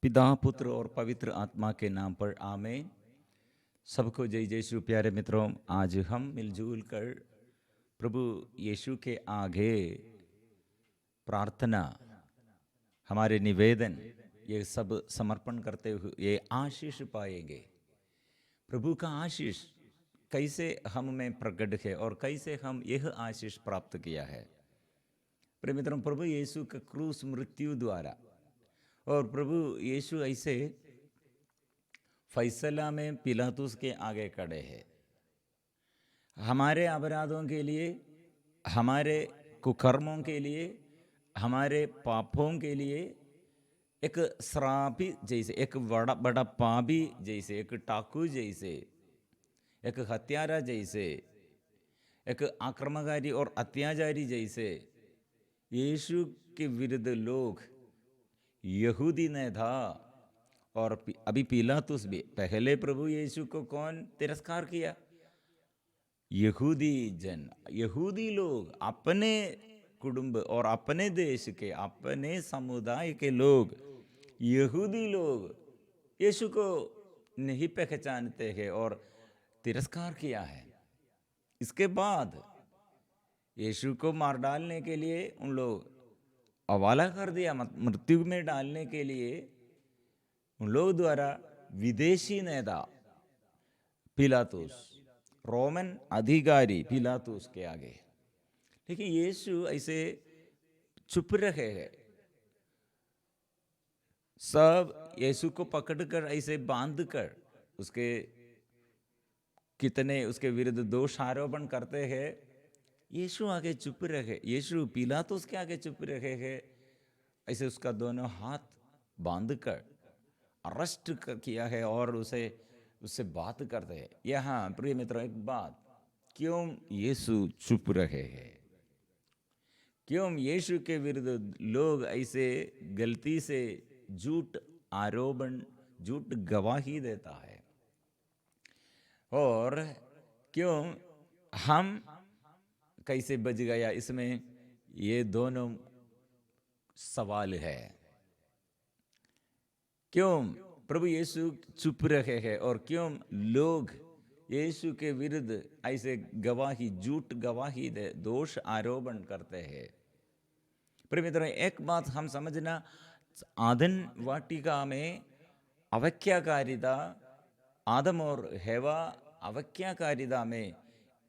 पिता पुत्र और पवित्र आत्मा के नाम पर आमीन। सबको जय यीशु। प्यारे मित्रों, आज हम मिलजुल कर प्रभु यीशु के आगे प्रार्थना, हमारे निवेदन, ये सब समर्पण करते हुए ये आशीष पाएंगे। प्रभु का आशीष कैसे हम में प्रकट है और कैसे हम यह आशीष प्राप्त किया है। प्रिय मित्रों, प्रभु यीशु का क्रूस मृत्यु द्वारा और प्रभु यीशु ऐसे फैसला में पिलातुस के आगे खड़े हैं। हमारे अपराधों के लिए, हमारे कुकर्मों के लिए, हमारे पापों के लिए एक श्रापी जैसे, एक बड़ा बड़ा पापी जैसे, एक डाकू जैसे, एक हत्यारा जैसे, एक आक्रमणकारी और अत्याचारी जैसे यीशु के विरुद्ध लोग, यहूदी ने था और अभी पिलातुस भी। पहले प्रभु यीशु को कौन तिरस्कार किया? यहूदी जन, यहूदी लोग, अपने कुटुंब और अपने देश के, अपने समुदाय के लोग, यहूदी लोग यीशु को नहीं पहचानते हैं और तिरस्कार किया है। इसके बाद यीशु को मार डालने के लिए उन लोग हवाला कर दिया, मृत्यु में डालने के लिए उन लोग द्वारा विदेशी नेता पिलातुस, रोमन अधिकारी पिलातुस के आगे। लेकिन यीशु ऐसे चुप रहे हैं। सब यीशु को पकड़कर ऐसे बांधकर उसके कितने उसके विरुद्ध दोष आरोपण करते हैं। यीशु आगे चुप रहे, यीशु पिलातुस के आगे चुप रहे हैं। ऐसे उसका दोनों हाथ बांधकर अरेस्ट किया है और उससे बात करते हैं। यहाँ प्रिय मित्रों, एक बात, क्यों यीशु चुप रहे हैं? क्यों यीशु के विरुद्ध लोग ऐसे गलती से झूठ आरोपण, झूठ गवाही देता है? और क्यों हम कैसे बच गया? इसमें ये दोनों सवाल है। क्यों प्रभु यीशु चुप रहे हैं और क्यों लोग यीशु के विरुद्ध ऐसे गवाही, झूठ गवाही दे, दोष आरोपण करते हैं? प्रिय मित्रों, एक बात हम समझना, आदन वाटिका में अवज्ञाकारिता, आदम और हेवा अवज्ञाकारिता में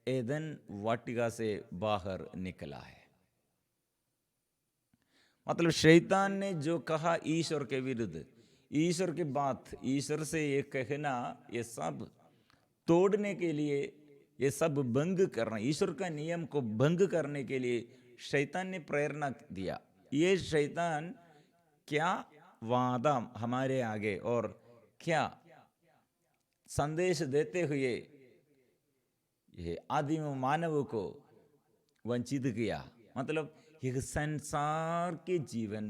एदन वाटिका से बाहर निकला है। मतलब शैतान ने जो कहा ईश्वर के विरुद्ध, ईश्वर की बात, ईश्वर से ये कहना, ये सब तोड़ने के लिए, ये सब भंग करना, ईश्वर का नियम को भंग करने के लिए शैतान ने प्रेरणा दिया। ये शैतान क्या वादा हमारे आगे और क्या संदेश देते हुए ये आदिम मानव को वंचित किया। मतलब यह संसार के जीवन,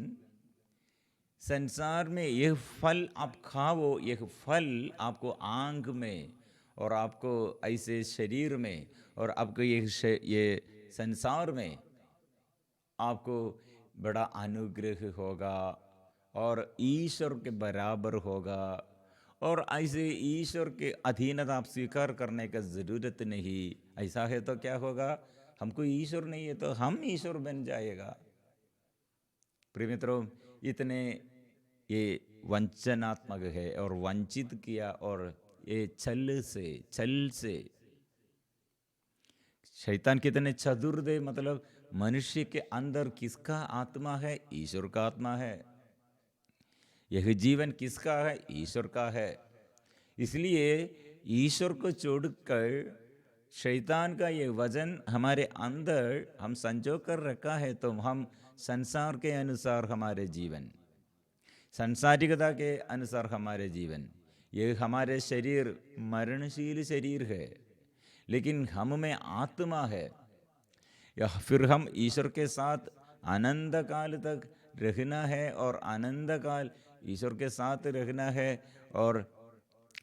संसार में यह फल आप खाओ, यह फल आपको आंख में और आपको ऐसे शरीर में और आपको ये संसार में आपको बड़ा अनुग्रह होगा और ईश्वर के बराबर होगा। और ऐसे ईश्वर के अधीनता आप स्वीकार करने का ज़रूरत नहीं। ऐसा है तो क्या होगा? हमको ईश्वर नहीं है तो हम ईश्वर बन जाएगा। प्रिय मित्रों, इतने ये वंचनात्मक है और वंचित किया, और ये छल से शैतान कितने चतुर थे। मतलब मनुष्य के अंदर किसका आत्मा है? ईश्वर का आत्मा है। यह जीवन किसका है? ईश्वर का है। इसलिए ईश्वर को छोड़कर शैतान का ये वजन हमारे अंदर हम संजो कर रखा है, तो हम संसार के अनुसार हमारे जीवन, संसारिकता के अनुसार हमारे जीवन, ये हमारे शरीर मरणशील शरीर है, लेकिन हम में आत्मा है। या फिर हम ईश्वर के साथ अनंत काल तक रहना है और अनंत काल ईश्वर के साथ रहना है और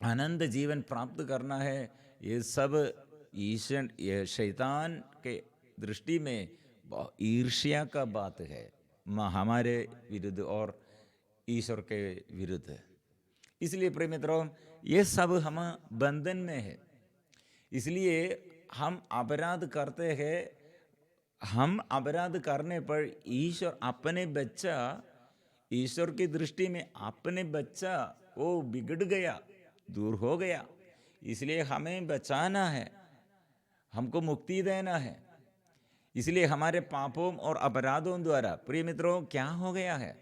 अनंत जीवन प्राप्त करना है। ये सब ईश्वर, ये शैतान के दृष्टि में ईर्ष्या का बात है हमारे विरुद्ध। और ईश्वर के विरुद्ध। इसलिए प्रिय मित्रों, ये सब हम बंधन में है, इसलिए हम अपराध करते हैं। हम अपराध करने पर ईश्वर अपने बच्चा, ईश्वर की दृष्टि में अपने बच्चा वो बिगड़ गया, दूर हो गया, इसलिए हमें बचाना है, हमको मुक्ति देना है। इसलिए हमारे पापों और अपराधों द्वारा प्रिय मित्रों क्या हो गया है,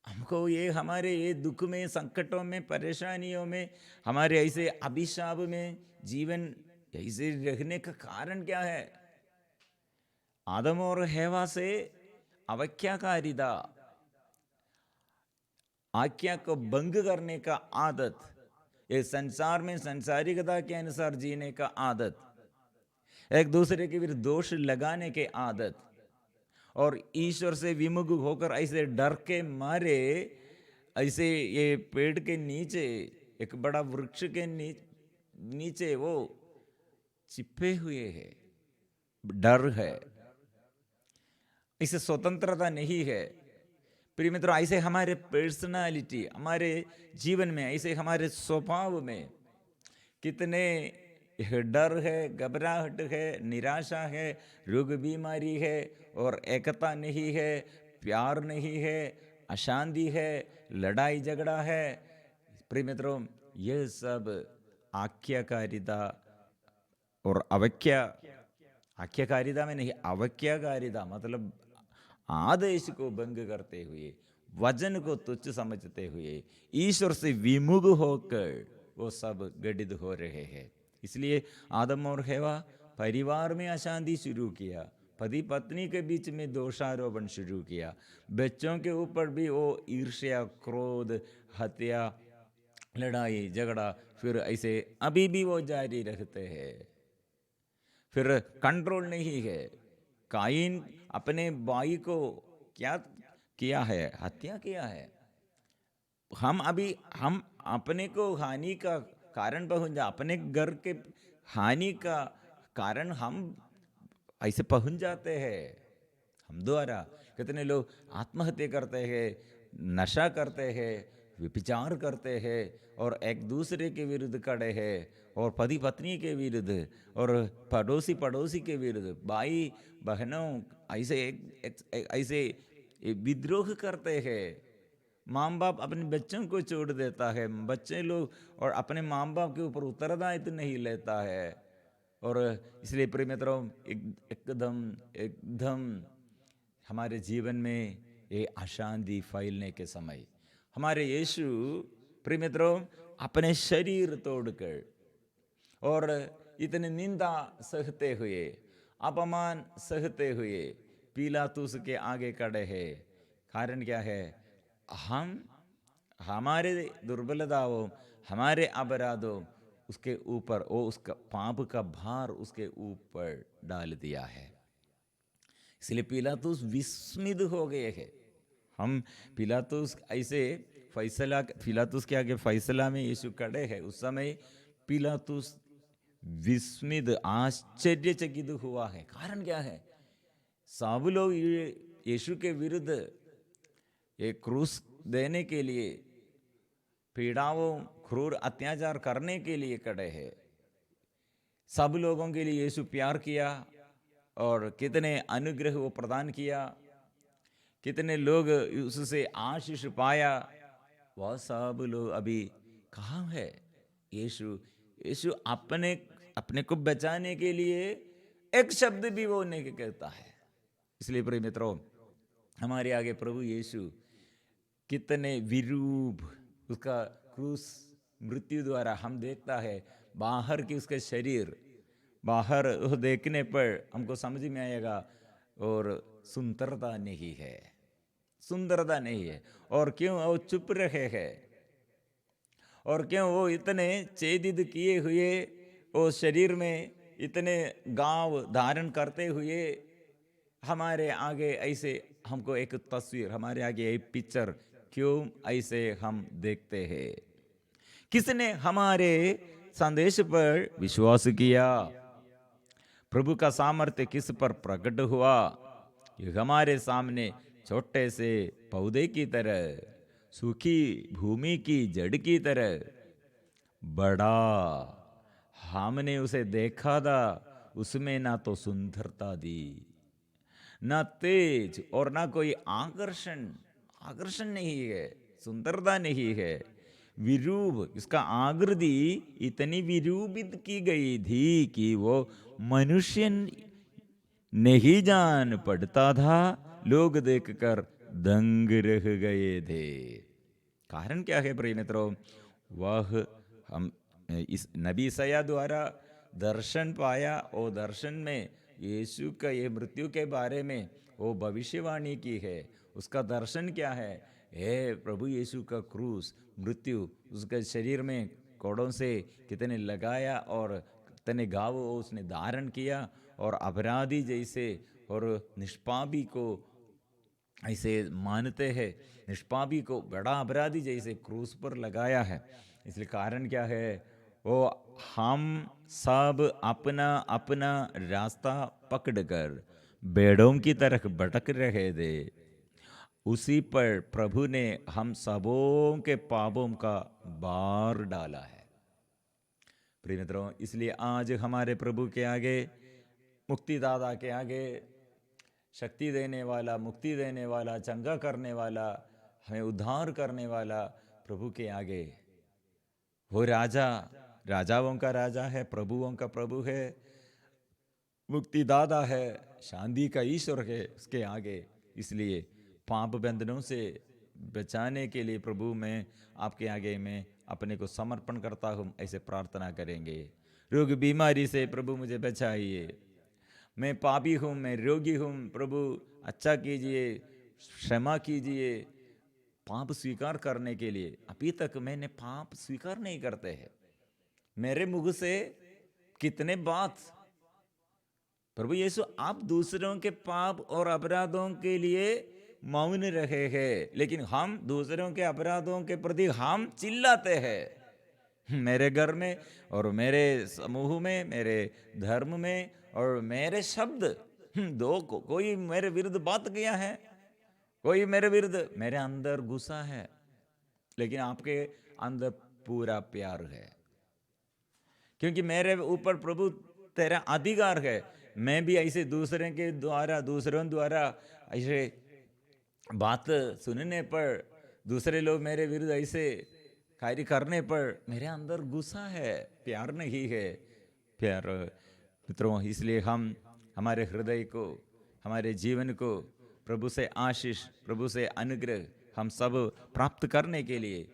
हमको ये हमारे ये दुख में, संकटों में, परेशानियों में, हमारे ऐसे अभिशाप में जीवन ऐसे रहने का कारण क्या है? आदम और हेवा से अवज्ञाकारिता, आज्ञा को भंग करने का आदत, ये संसार में संसारिकता के अनुसार जीने का आदत, एक दूसरे के विरुद्ध दोष लगाने के आदत, और ईश्वर से विमुख होकर ऐसे डर के मारे ऐसे ये पेड़ के नीचे, एक बड़ा वृक्ष के नीचे वो छिपे हुए है, डर है, इसे स्वतंत्रता नहीं है। प्रिय मित्रों, ऐसे हमारे पर्सनालिटी, हमारे जीवन में, ऐसे हमारे स्वभाव में कितने डर है, घबराहट है, निराशा है, रोग बीमारी है, और एकता नहीं है, प्यार नहीं है, अशांति है, लड़ाई झगड़ा है। प्रिय मित्रों, ये सब आज्ञाकारिता और आज्ञाकारिता में नहीं, अवज्ञाकारिता मतलब आदेश को भंग करते हुए, वचन को तुच्छ समझते हुए, ईश्वर से विमुख होकर वो सब घटित हो रहे हैं। इसलिए आदम और हेवा परिवार में अशांति शुरू किया, पति पत्नी के बीच में दोषारोपण शुरू किया, बच्चों के ऊपर भी वो ईर्ष्या, क्रोध, हत्या, लड़ाई झगड़ा, फिर ऐसे अभी भी वो जारी रखते हैं। फिर कंट्रोल नहीं है। काइन अपने भाई को क्या किया है? हत्या किया है। हम अपने को हानि का कारण पहुंच जा, अपने घर के हानि का कारण हम ऐसे पहुंच जाते हैं। हम द्वारा कितने लोग आत्महत्या करते हैं, नशा करते हैं, व्यभिचार करते हैं, और एक दूसरे के विरुद्ध खड़े हैं, और पति पत्नी के विरुद्ध, और पड़ोसी के विरुद्ध, भाई बहनों ऐसे विद्रोह करते हैं। माँ बाप अपने बच्चों को छोड़ देता है, बच्चे लोग और अपने माँ बाप के ऊपर उत्तरदायित्व नहीं लेता है। और इसलिए प्रिय मित्रों, एकदम हमारे जीवन में ये अशांति फैलने के समय हमारे यीशु प्रिय मित्रों अपने शरीर तोड़कर और इतने निंदा सहते हुए, अपमान सहते हुए पिलातुस के आगे खड़े हैं। कारण क्या है? हम हमारे दुर्बलताओं, हमारे अपराधों उसके ऊपर, वो उसका पाप का भार उसके ऊपर डाल दिया है। इसलिए पिलातुस विस्मित हो गए हैं। हम पिलातुस ऐसे फैसला, पिलातुस के आगे फैसला में यीशु खड़े हैं, उस समय पिलातुस विस्मित, आश्चर्यचकित हुआ है। कारण क्या है? सब लोग यीशु के विरुद्ध एक क्रूस देने के लिए, पीड़ाओं, क्रूर अत्याचार करने के लिए खड़े हैं। सब लोगों के लिए यीशु प्यार किया और कितने अनुग्रह वो प्रदान किया, कितने लोग उससे आशीष पाया। वह सब लोग अभी कहाँ है? यीशु अपने को बचाने के लिए एक शब्द भी वो नहीं कहता है। इसलिए प्रिय मित्रों, हमारे आगे प्रभु यीशु कितने विरूप, उसका क्रूस मृत्यु द्वारा हम देखता है, बाहर की उसके शरीर, बाहर वो देखने पर हमको समझ में आएगा, और सुंदरता नहीं है, सुंदरता नहीं है। और क्यों वो चुप रहे हैं, और क्यों वो इतने छेदित किए हुए वो शरीर में इतने घाव धारण करते हुए हमारे आगे ऐसे हमको एक तस्वीर, हमारे आगे एक पिक्चर क्यों ऐसे हम देखते हैं? किसने हमारे संदेश पर विश्वास किया? प्रभु का सामर्थ्य किस पर प्रकट हुआ? ये हमारे सामने छोटे से पौधे की तरह, सूखी भूमि की जड़ की तरह बड़ा। हमने उसे देखा था, उसमें ना तो सुंदरता दी, ना तेज और ना कोई आकर्षण नहीं है, सुंदरता नहीं है। विरूप, इसका आकृति इतनी विरूपित की गई थी कि वो मनुष्य नहीं जान पड़ता था। लोग देखकर दंग रह गए थे। कारण क्या है प्रिय मित्रों? वह हम इस नबी ईसाया द्वारा दर्शन पाया और दर्शन में यीशु का ये मृत्यु के बारे में वो भविष्यवाणी की है। उसका दर्शन क्या है? हे प्रभु यीशु का क्रूस, मृत्यु, उसके शरीर में कोड़ों से कितने लगाया और कितने घाव उसने धारण किया, और अपराधी जैसे और निष्पापी को ऐसे मानते हैं, निष्पापी को बड़ा अपराधी जैसे क्रूस पर लगाया है। इसलिए कारण क्या है? वो हम सब अपना अपना रास्ता पकड़कर भेड़ों की तरह भटक रहे थे। उसी पर प्रभु ने हम सबों के पापों का भार डाला है। प्रिय मित्रों, इसलिए आज हमारे प्रभु के आगे, मुक्तिदाता के आगे, शक्ति देने वाला, मुक्ति देने वाला, चंगा करने वाला, हमें उद्धार करने वाला प्रभु के आगे, वो राजा, राजाओं का राजा है, प्रभुओं का प्रभु है, मुक्तिदाता है, शांति का ईश्वर है, उसके आगे। इसलिए पाप बंधनों से बचाने के लिए प्रभु मैं आपके आगे मैं अपने को समर्पण करता हूँ, ऐसे प्रार्थना करेंगे। रोग बीमारी से प्रभु मुझे बचाइए, मैं पापी हूँ, मैं रोगी हूँ, प्रभु अच्छा कीजिए, क्षमा कीजिए। पाप स्वीकार करने के लिए अभी तक मैंने पाप स्वीकार नहीं करते हैं। मेरे मुख से कितने बात, प्रभु यीशु आप दूसरों के पाप और अपराधों के लिए मौन रहे हैं, लेकिन हम दूसरों के अपराधों के प्रति हम चिल्लाते हैं। मेरे घर में और मेरे समूह में, मेरे धर्म में और मेरे शब्द, कोई मेरे विरुद्ध बात किया है, कोई मेरे विरुद्ध, मेरे अंदर गुस्सा है, लेकिन आपके अंदर पूरा प्यार है, क्योंकि मेरे ऊपर प्रभु तेरा अधिकार है। मैं भी ऐसे दूसरों द्वारा ऐसे बात सुनने पर, दूसरे लोग मेरे विरुद्ध ऐसे कार्य करने पर मेरे अंदर गुस्सा है, प्यार नहीं है। प्यार मित्रों, इसलिए हम हमारे हृदय को, हमारे जीवन को प्रभु से आशीष, प्रभु से अनुग्रह हम सब प्राप्त करने के लिए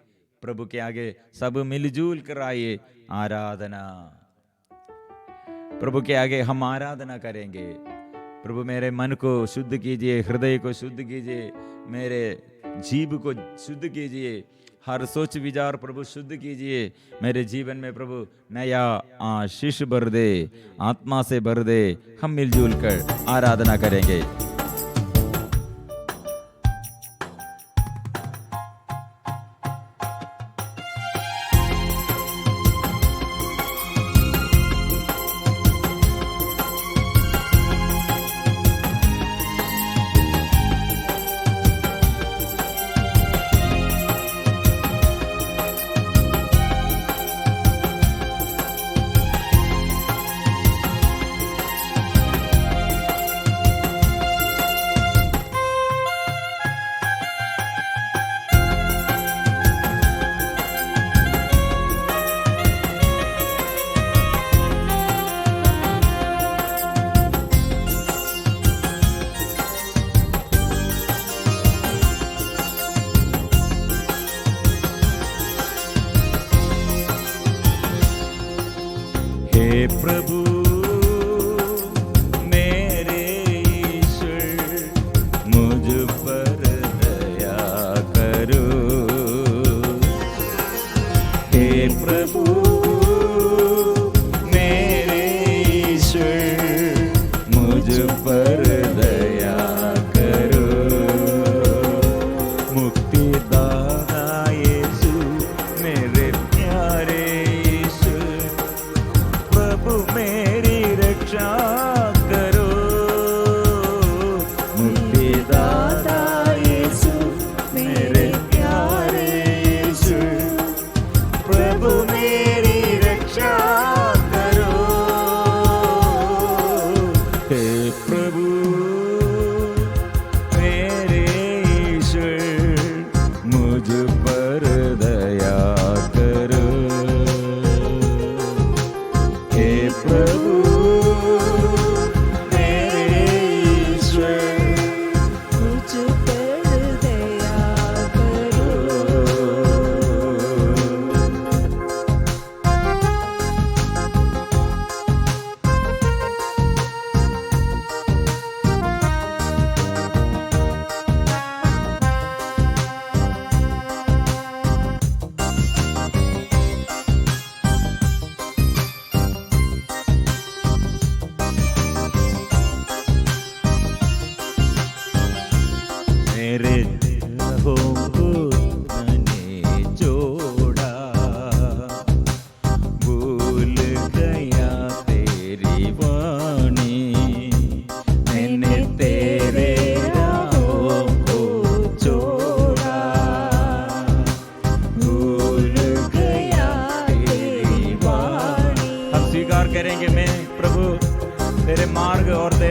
प्रभु के आगे सब मिलजुल कर आइए आराधना। प्रभु के आगे हम आराधना करेंगे। प्रभु मेरे मन को शुद्ध कीजिए, हृदय को शुद्ध कीजिए, मेरे जीभ को शुद्ध कीजिए, हर सोच विचार प्रभु शुद्ध कीजिए। मेरे जीवन में प्रभु नया आशीष भर दे, आत्मा से भर दे। हम मिलजुल कर आराधना करेंगे। प्रभु मेरे ईश्वर, मुझ पर दया करो। हे प्रभु मेरे ईश्वर, मुझ पर दया करो। मुक्तिदाता यीशु मेरे प्यारे मेरी रक्षा करो। मुक्तिदाता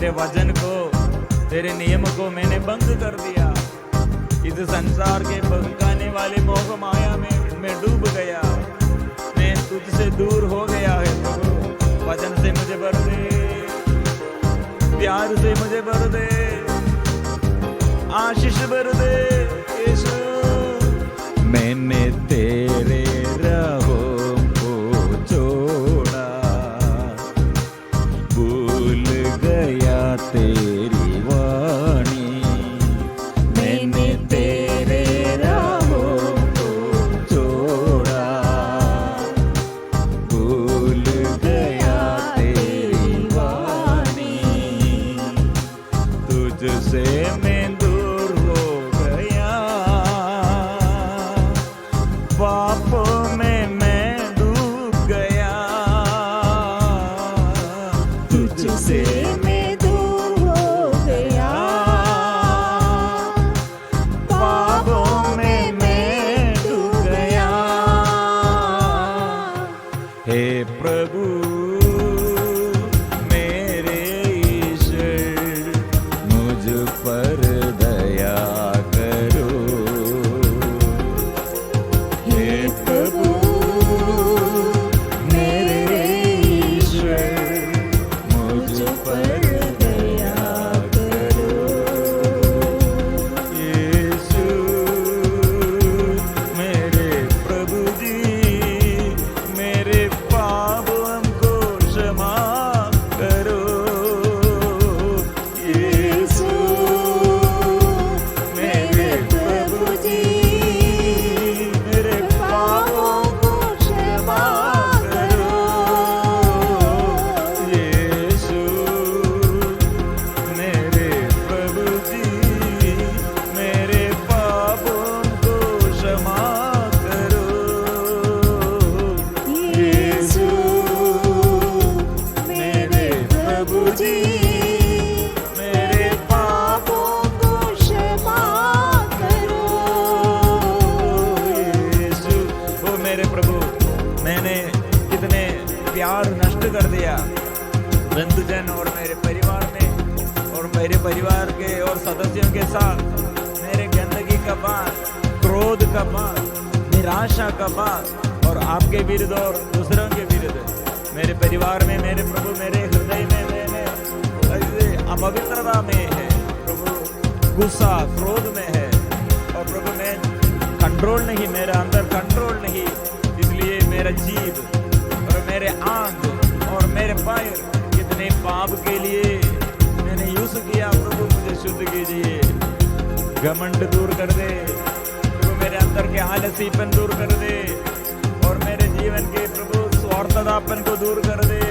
तेरे वचन को, तेरे नियम को मैंने भंग कर दिया। इस संसार के बहकाने वाले मोह माया में मैं डूब गया, मैं तुझसे दूर हो गया है प्रभु। वचन से मुझे भर दे, प्यार से मुझे भर दे, आशीष भर दे यीशु। मैंने तेरे राहों को छोड़ा, भूल गया तेरी वाणी। मैंने तेरे राहों को छोड़ा, भूल गया तेरी वाणी। तुझसे मैं दूर हो गया, पापों में मैं डूब गया। तुझसे मैं दूर हो गया, पापों में मैं डूब गया। हे प्रभु मेरे ईश्वर, मुझ पर दया करो। हे प्रभु मेरे ईश्वर, मुझ पर दया करो। यीशु मेरे प्रभु जी, मेरे पापों को क्षमा करो। यीशु मेरे प्रभु जी, मेरे पापों को क्षमा करो। यीशु मेरे प्रभु जी, मेरे पापों को क्षमा करो। यीशु मेरे प्रभु जी, मेरे पापों को क्षमा करो। यीशु ओ मेरे प्रभु, मैंने कितने प्यार नष्ट कर दिया बंधुजन और मेरे परिवार में, और मेरे परिवार के और सदस्यों के साथ। मेरे गंदगी का बात, क्रोध का बात, निराशा का बात, और आपके विरुद्ध और दूसरों के विरुद्ध मेरे परिवार में, मेरे प्रभु मेरे हृदय में मैंने अपवित्रता में है प्रभु, गुस्सा क्रोध में है। और प्रभु मैं कंट्रोल नहीं, मेरा अंदर कंट्रोल नहीं, इसलिए मेरा जीभ और मेरे आंख और मेरे पैर कितने पाप के लिए मैंने यूज किया। प्रभु मुझे शुद्ध कीजिए, घमंड दूर कर दे प्रभु, मेरे अंदर के आलसीपन दूर कर दे, और मेरे जीवन के प्रभु स्वार्थतापन को दूर कर दे,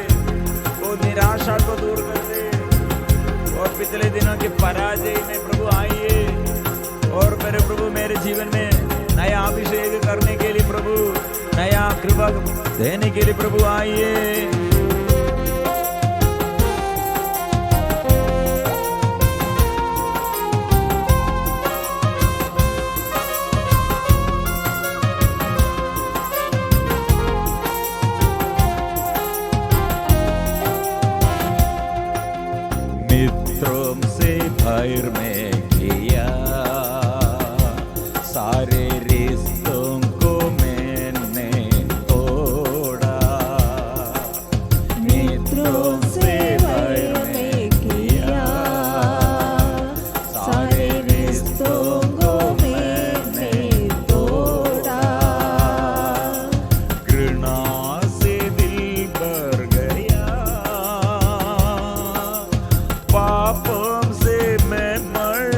वो निराशा को दूर कर दे, और पिछले दिनों के पराजय में प्रभु आइए, और मेरे प्रभु मेरे जीवन में नया अभिषेक करने के लिए प्रभु, नया कृपा देने के लिए प्रभु आइए। मित्रों से भैर में किया, सारे रिश्तों को मैंने तोड़ा। मित्रों से भैर में किया, सारे रिश्तों को मैंने तोड़ा। घृणा से दिल भर गया, पापों से मैं मर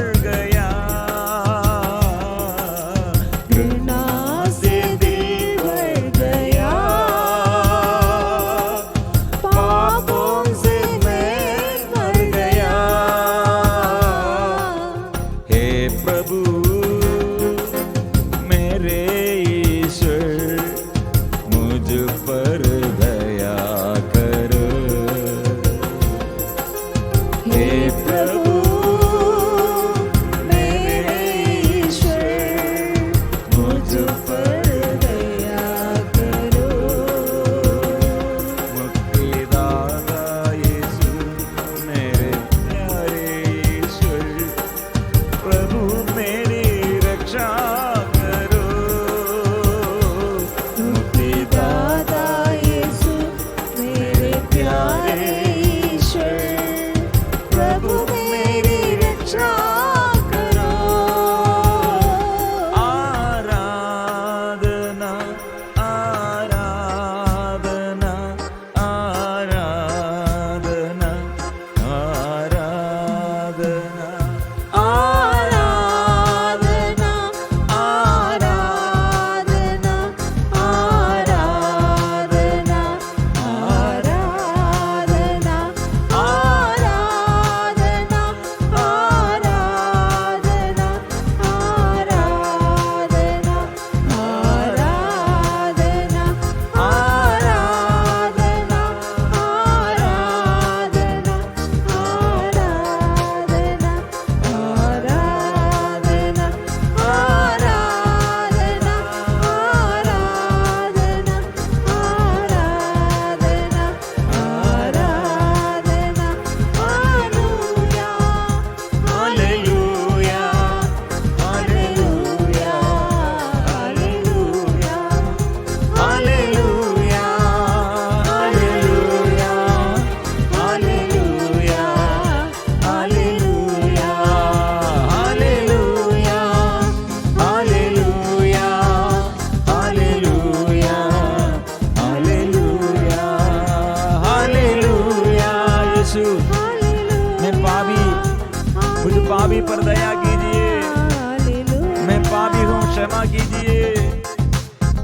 क्षमा कीजिए।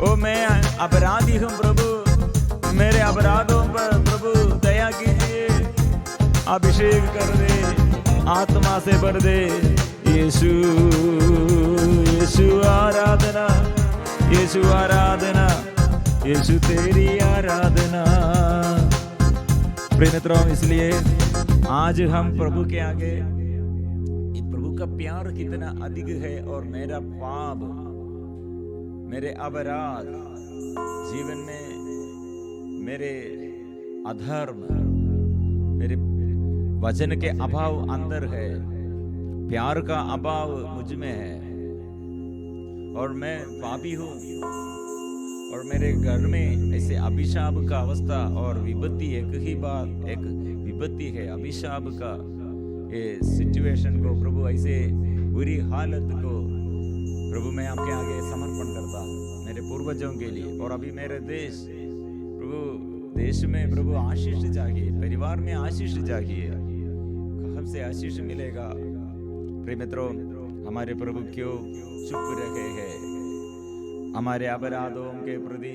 ओ मैं अपराधी हूँ प्रभु, मेरे अपराधों पर प्रभु दया कीजिए। अभिषेक कर दे, आत्मा से भर दे। यीशु यीशु आराधना, यीशु आराधना, यीशु तेरी आराधना। प्रिय मित्रों, इसलिए आज हम प्रभु के आगे, प्रभु का प्यार कितना अधिक है और मेरा पाप, मेरे अपराध, जीवन में मेरे अधर्म, मेरे वचन के अभाव अंदर है, प्यार का अभाव मुझ में है और मैं पापी हूँ और मेरे घर में ऐसे अभिशाप का अवस्था और विपत्ति, एक ही बात, एक विपत्ति है अभिशाप का ये सिचुएशन को प्रभु, ऐसे बुरी हालत को प्रभु मैं आपके आगे समर्पण करता हूँ मेरे पूर्वजों के लिए। और अभी मेरे देश प्रभु, देश में प्रभु आशीष जागिए, परिवार में आशीष जागिए, हमसे आशीष मिलेगा। प्रिय मित्रों, हमारे प्रभु क्यों चुप रहे हैं? हमारे अपराधों के प्रति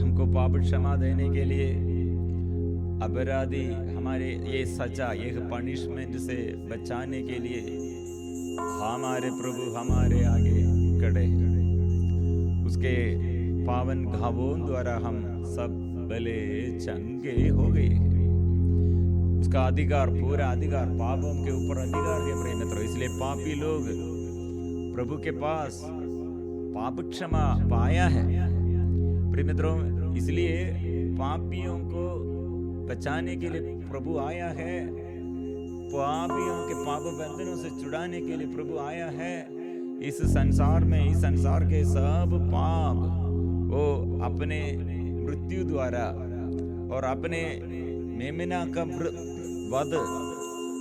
हमको पाप क्षमा देने के लिए अपराधी हमारे ये सजा, ये पनिशमेंट से बचाने के लिए हमारे प्रभु हमारे आगे खड़े हैं। उसके पावन घावों द्वारा हम सब भले चंगे हो गए। उसका अधिकार, पूरा अधिकार, पापों के ऊपर अधिकार है प्रिय मित्रों। इसलिए पापी लोग प्रभु के पास पाप क्षमा पाया है प्रिय मित्रों। इसलिए पापियों को बचाने के लिए प्रभु आया है, पापियों के पाप बंधनों से छुड़ाने के लिए प्रभु आया है इस संसार में। इस संसार के सब पाप वो अपने मृत्यु द्वारा और अपने मेमना का वध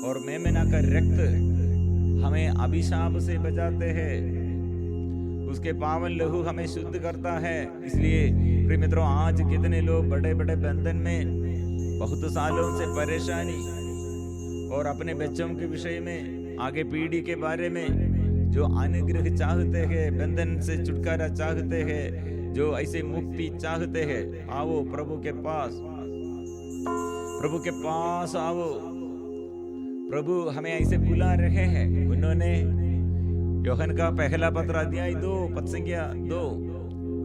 और मेमना का रक्त हमें अभिशाप से बचाते हैं। उसके पावन लहू हमें शुद्ध करता है। इसलिए प्रिय मित्रों, आज कितने लोग बड़े बड़े बंधन में, बहुत सालों से परेशानी और अपने बच्चों के विषय में, आगे पीढ़ी के बारे में जो अनुग्रह चाहते हैं, बंधन से छुटकारा चाहते हैं, जो ऐसे मुक्ति चाहते हैं, आओ प्रभु के पास, प्रभु के पास आओ। प्रभु हमें ऐसे बुला रहे हैं। उन्होंने यूहन्ना का पहला पत्र अध्याय 2 पद संख्या 2,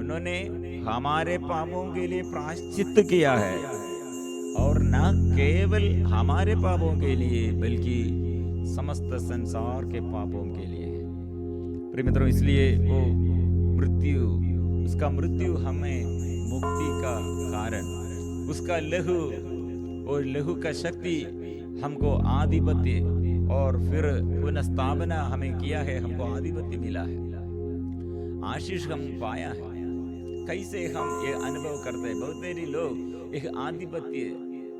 उन्होंने हमारे पापों के लिए प्रायश्चित किया है और न केवल हमारे पापों के लिए बल्कि समस्त संसार के पापों के लिए है। प्रिय मित्रों, इसलिए वो मृत्यु, उसका मृत्यु हमें मुक्ति का कारण, उसका लहू और लहू का शक्ति हमको आधिपत्य और फिर पुनर्स्थापना हमें किया है, हमको आधिपत्य मिला है, आशीष हम पाया है। कैसे हम ये अनुभव करते हैं? बहुत सारे लोग एक आधिपत्य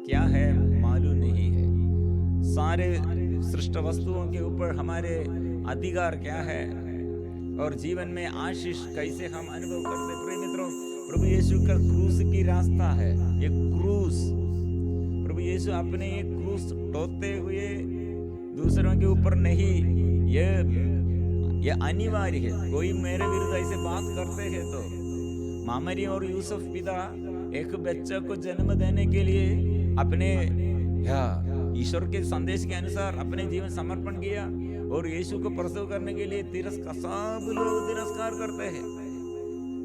क्या है मालूम नहीं है। सारे सृष्ट वस्तुओं के ऊपर हमारे अधिकार क्या है और जीवन में आशीष कैसे हम अनुभव करते हैं? प्रिय मित्रों, प्रभु यीशु का क्रूस की रास्ता है, ये क्रूस। प्रभु यीशु अपने ये क्रूस ढोते हुए दूसरों के ऊपर नहीं, ये अनिवार्य है। कोई मेरे विरुद्ध ऐसे बात करते हैं तो मामरी और यूसुफ पिता एक बच्चा को जन्म देने के लिए अपने ईश्वर के संदेश के अनुसार अपने जीवन समर्पण किया और यीशु को प्रसव करने के लिए सब लोग तिरस्कार करते हैं।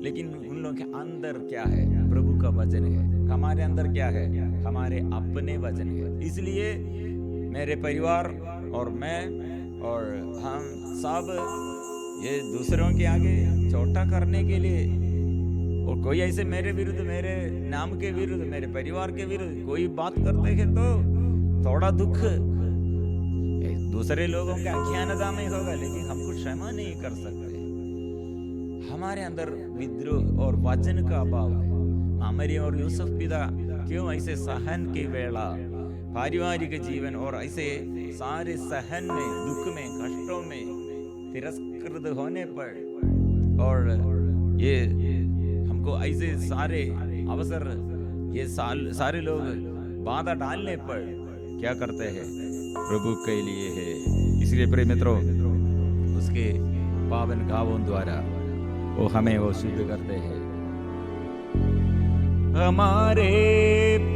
लेकिन उन लोगों के अंदर क्या है? प्रभु का वचन है। हमारे अंदर क्या है? हमारे अपने वचन है। इसलिए मेरे परिवार और मैं और हम सब ये दूसरों के आगे छोटा करने के लिए, और कोई ऐसे मेरे विरुद्ध, मेरे नाम के विरुद्ध, मेरे परिवार के विरुद्ध कोई बात करते हैं तो थोड़ा दुख दूसरे लोगों के अज्ञानता में होगा, लेकिन हम कुछ क्षमा नहीं कर सकते। हमारे अंदर विद्रोह और वचन का अभाव है। मामरी और यूसुफ पिता क्यों ऐसे सहन की वेला, पारिवारिक जीवन और ऐसे सारे सहन में, दुख में, कष्टों में, तिरस्कृत होने पर और ये हमको ऐसे सारे अवसर, ये सारे लोग बाधा डालने पर क्या करते हैं? प्रभु के लिए है। इसलिए प्रिय मित्रों, उसके पावन गावों द्वारा वो हमें वो शुद्ध करते हैं। हमारे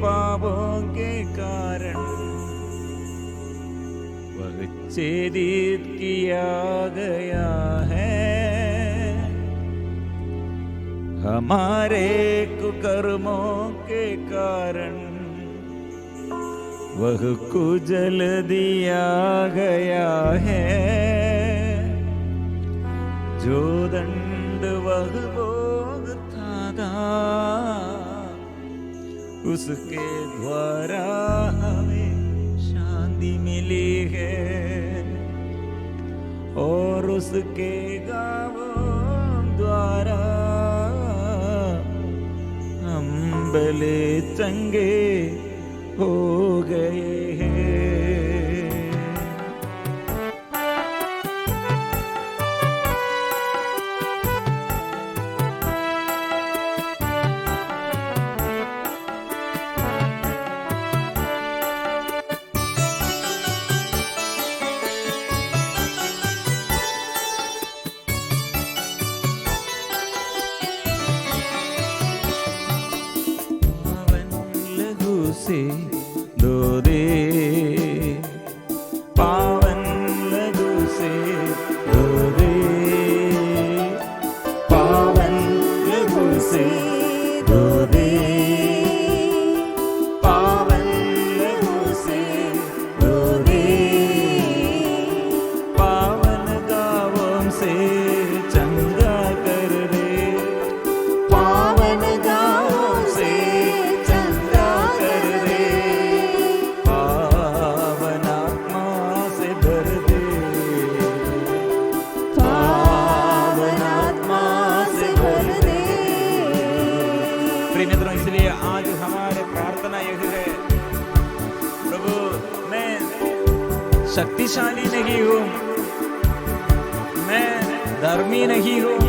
पापों के कारण वह छेदित किया गया है, हमारे कुकर्मों के कारण वह कुचल दिया गया है। जो दंड वह भोगता था उसके द्वारा हमें शांति मिली है, और उसके गावों द्वारा हम भले चंगे हो गए हैं। से धो दे, पावन लहू से धो दे, पावन लहू से धो दे, पावन लहू से धो दे, पावन गावों से चंगा कर दे, पावन गावों से मित्रों। इसलिए आज हमारे प्रार्थना यह है, प्रभु मैं शक्तिशाली नहीं हूँ, मैं धर्मी नहीं हूँ,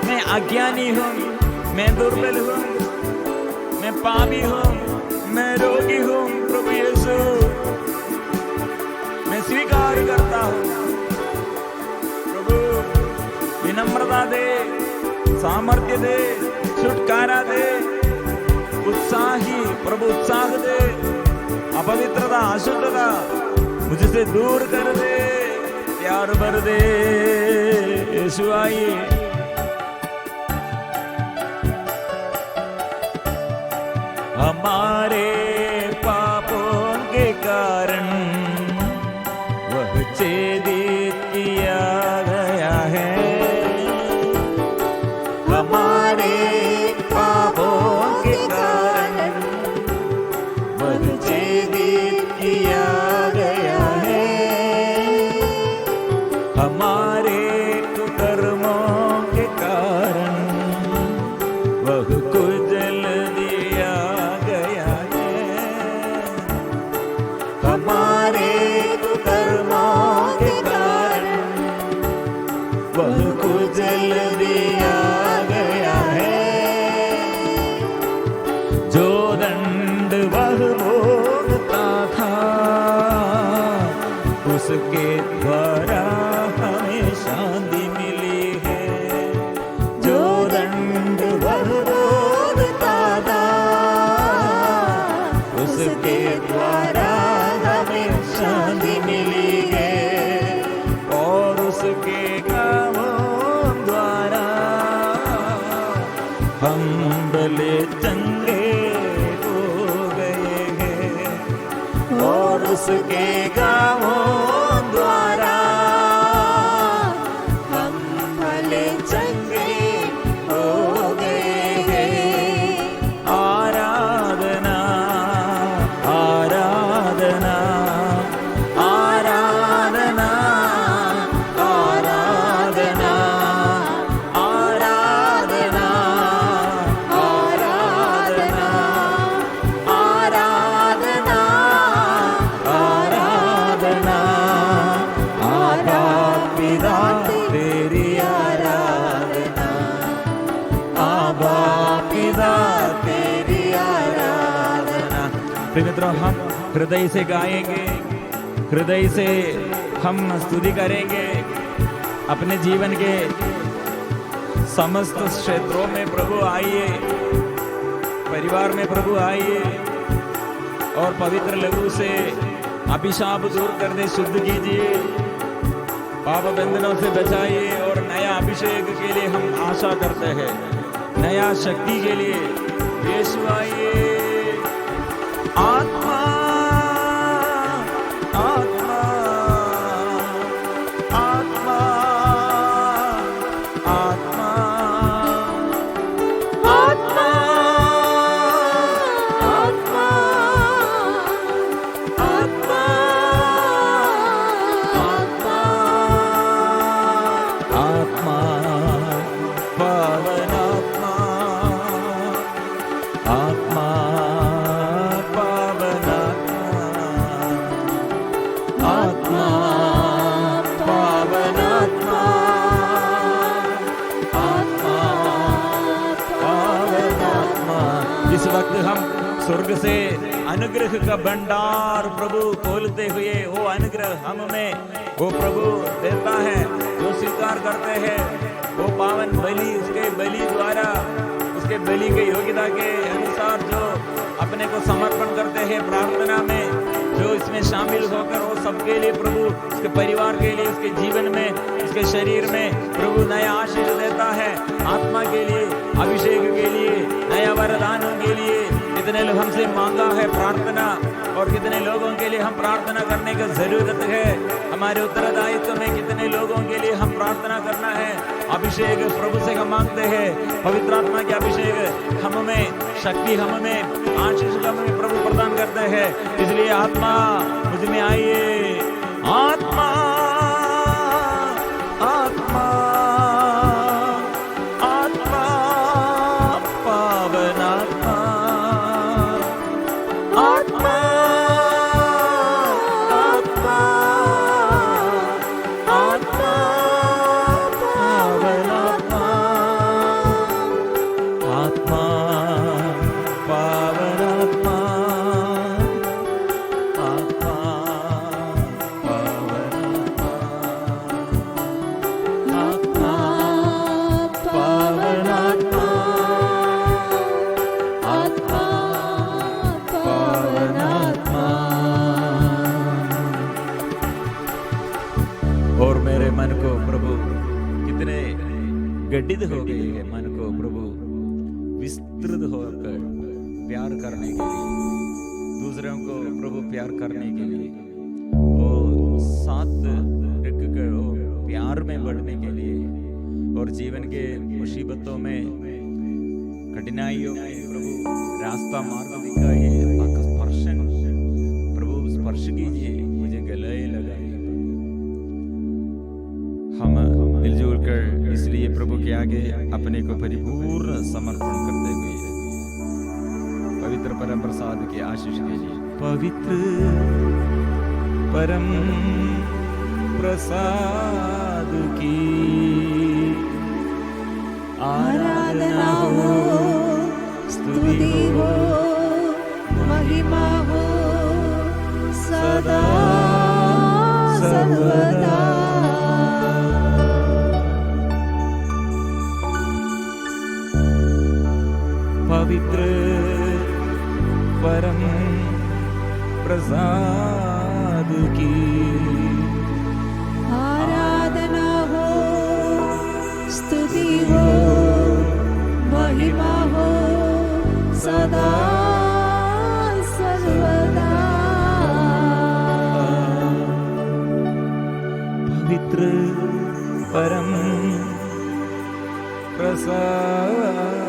मैं अज्ञानी हूँ, मैं दुर्बल हूँ, मैं पापी हूँ, मैं रोगी हूँ। प्रभु यीशु मैं स्वीकार करता हूँ। प्रभु विनम्रता दे, सामर्थ्य दे, छुटकारा दे, उत्साही प्रभु उत्साह दे, अपवित्रता अशुद्धता मुझसे दूर कर दे, प्यार भर दे। यीशु आइए। हमारे पापों के कारण वह छेदित किया गया है, हमारे पापों के कारण वह छेदित किया गया है, हमारे कुकर्मों के कारण वह कुचल दिया गया है, हमारे कुकर्मों के कारण वह कुचल दिया गया है। जो दंड वह भोगता था उसके द्वारा हमें शांति मिली है, जो दंड वह भोगता था उसके द्वारा हमें शांति मिली है, और उसके कामों द्वारा हम भले चंगे हो गए हैं, और उसके कामों द्वारा हम भले चंगे हो गए हैं। आराधना आराधना आराधना आराधना आराधना आराधना आराधना आराधना आबा पिता तेरी आराधना, आबा पिता तेरी आराधना। प्रिय मित्रों, हम हृदय से गाएंगे, हृदय से हम स्तुति करेंगे, अपने जीवन के समस्त क्षेत्रों में प्रभु आइए, परिवार में प्रभु आइए और पवित्र लहू से अभिशाप दूर कर दे, शुद्ध कीजिए, पाप बंधनों से बचाइए और नया अभिषेक के लिए हम आशा करते हैं, नया शक्ति के लिए यीशु आइए। आत्मा आत्मा आत्मा आत्मा आत्मा आत्मा आत्मा आत्मा आत्मा पावन आत्मा आत्मा पावन आत्मा पावन आत्मा आत्मा पावन आत्मा। इस वक्त हम स्वर्ग से अनुग्रह का भंडार प्रभु खोलते हुए वो अनुग्रह हम में वो प्रभु देता है, जो स्वीकार करते हैं वो पावन बलि, उसके बलि द्वारा, उसके बलि के योग्यता के अनुसार जो अपने को समर्पण करते हैं प्रार्थना में, जो इसमें शामिल होकर वो सबके लिए प्रभु, उसके परिवार के लिए, उसके जीवन में, उसके शरीर में प्रभु नया आशीष देता है, आत्मा के लिए, अभिषेक के लिए, नया वरदानों के लिए। कितने लोग हमसे मांगा है प्रार्थना और कितने लोगों के लिए हम प्रार्थना करने की जरूरत है, हमारे उत्तरदायित्व में कितने लोगों के लिए हम प्रार्थना करना है। अभिषेक प्रभु से हम मांगते हैं, पवित्र आत्मा के अभिषेक हम में, शक्ति हम में, आशीष हम में प्रभु प्रदान करते हैं। इसलिए आत्मा मुझ में आइए, आत्मा आत्मा आत्मा पावन आत्मा आत्मा आत्मा आत्मा पावन आत्मा आत्मा पावन आत्मा आत्मा पावन आत्मा आत्मा पावन आत्मा आत्मा पावन आत्मा। और मेरे मन को प्रभु कितने गड्ढित हो गए है, मन को प्रभु विस्तृत होकर प्यार करने के लिए, दूसरों को प्रभु प्यार करने के लिए, वो साथ रख कर वो प्यार में बढ़ने के लिए, और जीवन के मुसीबतों में, कठिनाइयों में प्रभु रास्ता मार्ग दिखाइए, स्पर्शन प्रभु स्पर्श कीजिए, मुझे गले लगाइए। हम मिलजुल कर इसलिए प्रभु के आगे अपने को परिपूर्ण समर्पण करते हुए पवित्र परम प्रसाद के आशीष के लिए, पवित्र परम प्रसाद की आराधना हो, स्तुति हो, महिमा हो सदा सर्वदा। पवित्र परम प्रसाद की आराधना हो, स्तुति हो, महिमा हो सदा सर्वदा। पवित्र परम प्रसाद